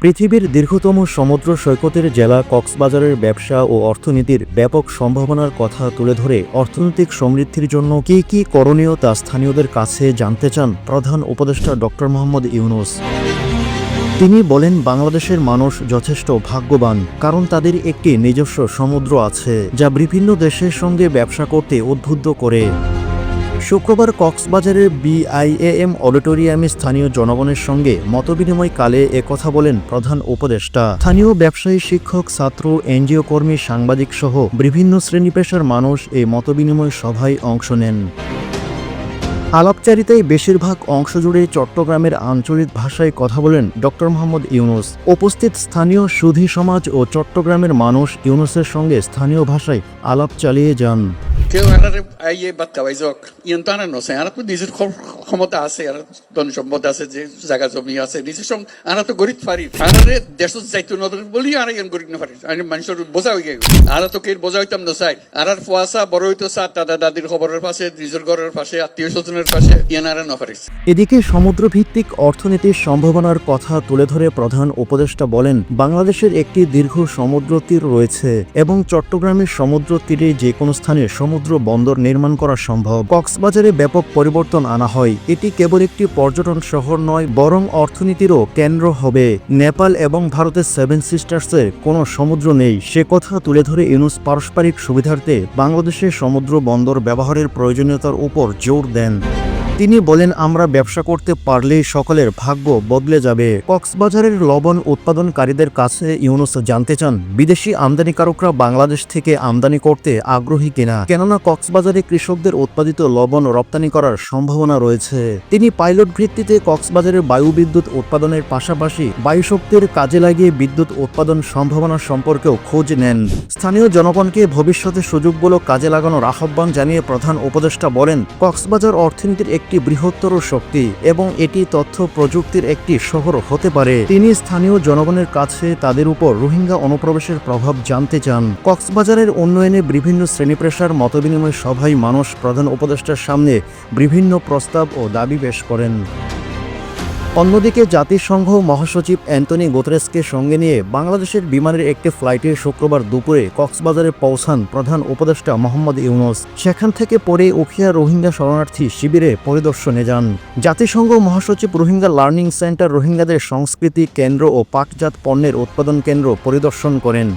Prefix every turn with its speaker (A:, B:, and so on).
A: পৃথিবীর দীর্ঘতম সমুদ্র সৈকতের জেলা কক্সবাজারের ব্যবসা ও অর্থনীতির ব্যাপক সম্ভাবনার কথা তুলে ধরে অর্থনৈতিক সমৃদ্ধির জন্য কী কী করণীয় তা স্থানীয়দের কাছে জানতে চান প্রধান উপদেষ্টা ডক্টর মোহাম্মদ ইউনূস। তিনি বলেন, বাংলাদেশের মানুষ যথেষ্ট ভাগ্যবান, কারণ তাদের একটি নিজস্ব সমুদ্র আছে যা বিভিন্ন দেশের সঙ্গে ব্যবসা করতে উদ্বুদ্ধ করে। শুক্রবার কক্সবাজারের বিআইএএম অডিটোরিয়ামে স্থানীয় জনগণের সঙ্গে মতবিনিময়কালে একথা বলেন প্রধান উপদেষ্টা। স্থানীয় ব্যবসায়ী, শিক্ষক, ছাত্র, এনজিও কর্মী, সাংবাদিক সহ বিভিন্ন শ্রেণী পেশার মানুষ এই মতবিনিময় সভায় অংশ নেন। আলাপচারিতায় বেশিরভাগ অংশ জুড়ে চট্টগ্রামের আঞ্চলিক ভাষায় কথা বলেন ডক্টর মোহাম্মদ ইউনূস। উপস্থিত স্থানীয় সুধী সমাজ ও চট্টগ্রামের মানুষ ইউনূসের সঙ্গে স্থানীয় ভাষায় আলাপ চালিয়ে যান।
B: কেউ আনারে আইয়ে বাদ খাওয়াই যাক, ইয়ন তো আনার নছে, আনার তো নিজের ক্ষমতা আছে, আর ধন সম্পদ আছে, যে জায়গা জমি আছে নিজের সঙ্গে, আনা তো গরিব পারি, আনারে দেশ যাইতো নদর বলি আর ইয়ান গরিব না পারি, আমি মানুষের বোঝা হয়ে গেল, আরা তো কে বোঝা হইতাম না চাই, আর ফুয়াশা বড় হইতো চা দাদা দাদির খবরের পাশে, নিজের ঘরের পাশে, আত্মীয় স্বজনের পাশে, ইয়ান আর না পারিস।
A: এদিকে সমুদ্রভিত্তিক অর্থনীতির সম্ভাবনার কথা তুলে ধরে প্রধান উপদেষ্টা বলেন, বাংলাদেশের একটি দীর্ঘ সমুদ্র তীর রয়েছে এবং চট্টগ্রামের সমুদ্র তীরে যে কোনো স্থানে সমুদ্র বন্দর নির্মাণ করা সম্ভব। কক্সবাজারে ব্যাপক পরিবর্তন আনা হয়। এটি কেবল একটি পর্যটন শহর নয়, বরং অর্থনীতিরও কেন্দ্র হবে। নেপাল এবং ভারতের সেভেন সিস্টার্সের কোনো সমুদ্র নেই, সে কথা তুলে ধরে ইউনূস পারস্পরিক সুবিধার্থে বাংলাদেশের সমুদ্র বন্দর ব্যবহারের প্রয়োজনীয়তার উপর জোর দেন। তিনি বলেন, আমরা ব্যবসা করতে পারলেই সকলের ভাগ্য বদলে যাবে। কক্সবাজারের লবণ উৎপাদনকারীদের কাছে ইউনূস জানতে চান, বিদেশি আমদানিকারকরা বাংলাদেশ থেকে আমদানি করতে আগ্রহী কিনা, কেননা কক্সবাজারে কৃষকদের উৎপাদিত লবণ রপ্তানি করার সম্ভাবনা রয়েছে। তিনি পাইলট ভিত্তিতে কক্সবাজারের বায়ুবিদ্যুৎ উৎপাদনের পাশাপাশি বায়ুশক্তির কাজে লাগিয়ে বিদ্যুৎ উৎপাদন সম্ভাবনা সম্পর্কেও খোঁজ নেন। স্থানীয় জনগণকে ভবিষ্যতে সুযোগগুলো কাজে লাগানোর আহ্বান জানিয়ে প্রধান উপদেষ্টা বলেন, কক্সবাজার অর্থনীতির একটি বৃহত্তর শক্তি এবং এটি তথ্য প্রযুক্তির একটি শহর হতে পারে। তিনি স্থানীয় জনগণের কাছে তাদের উপর রোহিঙ্গা অনুপ্রবেশের প্রভাব জানতে চান। কক্সবাজারের উন্নয়নে বিভিন্ন শ্রেণীপেশার মতবিনিময় সভায় মানুষ প্রধান উপদেষ্টার সামনে বিভিন্ন প্রস্তাব ও দাবি পেশ করেন। অন্যদিকে জাতিসংঘ মহাসচিব অ্যান্টনি গুতেরেসকে সঙ্গে নিয়ে বাংলাদেশের বিমানের একটি ফ্লাইটে শুক্রবার দুপুরে কক্সবাজারে পৌঁছান প্রধান উপদেষ্টা মোহাম্মদ ইউনূস। সেখান থেকে পরে উখিয়া রোহিঙ্গা শরণার্থী শিবিরে পরিদর্শনে যান। জাতিসংঘ মহাসচিব রোহিঙ্গা লার্নিং সেন্টার, রোহিঙ্গাদের সংস্কৃতি কেন্দ্র ও পাটজাত পণ্যের উৎপাদন কেন্দ্র পরিদর্শন করেন।